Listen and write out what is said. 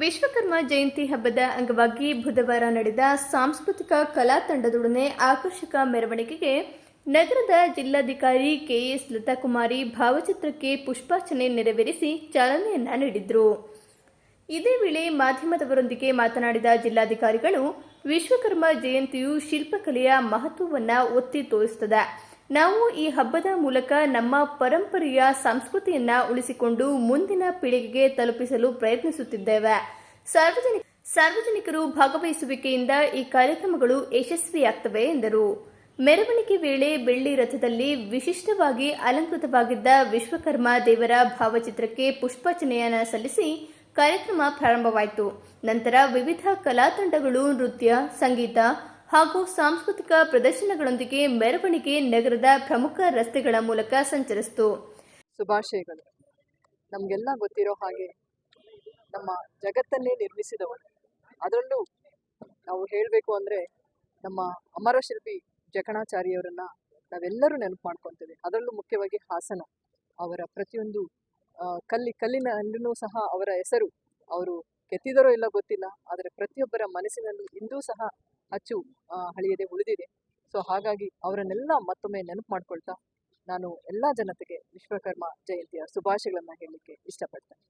ವಿಶ್ವಕರ್ಮ ಜಯಂತಿ ಹಬ್ಬದ ಅಂಗವಾಗಿ ಬುಧವಾರ ನಡೆದ ಸಾಂಸ್ಕೃತಿಕ ಕಲಾ ತಂಡದೊಡನೆ ಆಕರ್ಷಕ ಮೆರವಣಿಗೆಗೆ ನಗರದ ಜಿಲ್ಲಾಧಿಕಾರಿ ಕೆಎಸ್ ಲತಾಕುಮಾರಿ ಭಾವಚಿತ್ರಕ್ಕೆ ಪುಷ್ಪಾರ್ಚನೆ ನೆರವೇರಿಸಿ ಚಾಲನೆಯನ್ನ ನೀಡಿದರು. ಇದೇ ವೇಳೆ ಮಾಧ್ಯಮದವರೊಂದಿಗೆ ಮಾತನಾಡಿದ ಜಿಲ್ಲಾಧಿಕಾರಿಗಳು, ವಿಶ್ವಕರ್ಮ ಜಯಂತಿಯು ಶಿಲ್ಪಕಲೆಯ ಮಹತ್ವವನ್ನು ಒತ್ತಿ ತೋರಿಸುತ್ತದೆ. ನಾವು ಈ ಹಬ್ಬದ ಮೂಲಕ ನಮ್ಮ ಪರಂಪರೆಯ ಸಂಸ್ಕೃತಿಯನ್ನ ಉಳಿಸಿಕೊಂಡು ಮುಂದಿನ ಪೀಳಿಗೆಗೆ ತಲುಪಿಸಲು ಪ್ರಯತ್ನಿಸುತ್ತಿದ್ದೇವೆ. ಸಾರ್ವಜನಿಕರು ಭಾಗವಹಿಸುವಿಕೆಯಿಂದ ಈ ಕಾರ್ಯಕ್ರಮಗಳು ಯಶಸ್ವಿಯಾಗುತ್ತವೆ ಎಂದರು. ಮೆರವಣಿಗೆ ವೇಳೆ ಬೆಳ್ಳಿ ರಥದಲ್ಲಿ ವಿಶಿಷ್ಟವಾಗಿ ಅಲಂಕೃತವಾಗಿದ್ದ ವಿಶ್ವಕರ್ಮ ದೇವರ ಭಾವಚಿತ್ರಕ್ಕೆ ಪುಷ್ಪಾರ್ಚನೆಯನ್ನು ಸಲ್ಲಿಸಿ ಕಾರ್ಯಕ್ರಮ ಪ್ರಾರಂಭವಾಯಿತು. ನಂತರ ವಿವಿಧ ಕಲಾ ತಂಡಗಳು ನೃತ್ಯ, ಸಂಗೀತ ಹಾಗೂ ಸಾಂಸ್ಕೃತಿಕ ಪ್ರದರ್ಶನಗಳೊಂದಿಗೆ ಮೆರವಣಿಗೆ ನಗರದ ಪ್ರಮುಖ ರಸ್ತೆಗಳ ಮೂಲಕ ಸಂಚರಿಸಿತು. ಶುಭಾಶಯಗಳು. ನಮಗೆಲ್ಲ ಗೊತ್ತಿರೋ ಹಾಗೆ ನಮ್ಮ ಜಗತ್ತನ್ನೇ ನಿರ್ಮಿಸಿದವರು, ಅದರಲ್ಲೂ ನಾವು ಹೇಳಬೇಕು ಅಂದರೆ ನಮ್ಮ ಅಮರ ಶಿಲ್ಪಿ ಜಕಣಾಚಾರ್ಯವರನ್ನ ನಾವೆಲ್ಲರೂ ನೆನಪು ಮಾಡ್ಕೊತೇವೆ. ಅದರಲ್ಲೂ ಮುಖ್ಯವಾಗಿ ಹಾಸನ, ಅವರ ಪ್ರತಿಯೊಂದು ಕಲ್ಲಿನಲ್ಲೂ ಸಹ ಅವರ ಹೆಸರು ಅವರು ಕೆತ್ತಿದರೋ ಇಲ್ಲ ಗೊತ್ತಿಲ್ಲ, ಆದರೆ ಪ್ರತಿಯೊಬ್ಬರ ಮನಸ್ಸಿನಲ್ಲೂ ಇಂದೂ ಸಹ ಅಚ್ಚು ಹಳಿಯದೆ ಉಳಿದಿದೆ. ಸೊ ಹಾಗಾಗಿ ಅವರನ್ನೆಲ್ಲ ಮತ್ತೊಮ್ಮೆ ನೆನಪು ಮಾಡ್ಕೊಳ್ತಾ ನಾನು ಎಲ್ಲ ಜನತೆಗೆ ವಿಶ್ವಕರ್ಮ ಜಯಂತಿಯ ಶುಭಾಶಯಗಳನ್ನು ಹೇಳಲಿಕ್ಕೆ ಇಷ್ಟಪಡ್ತೇನೆ.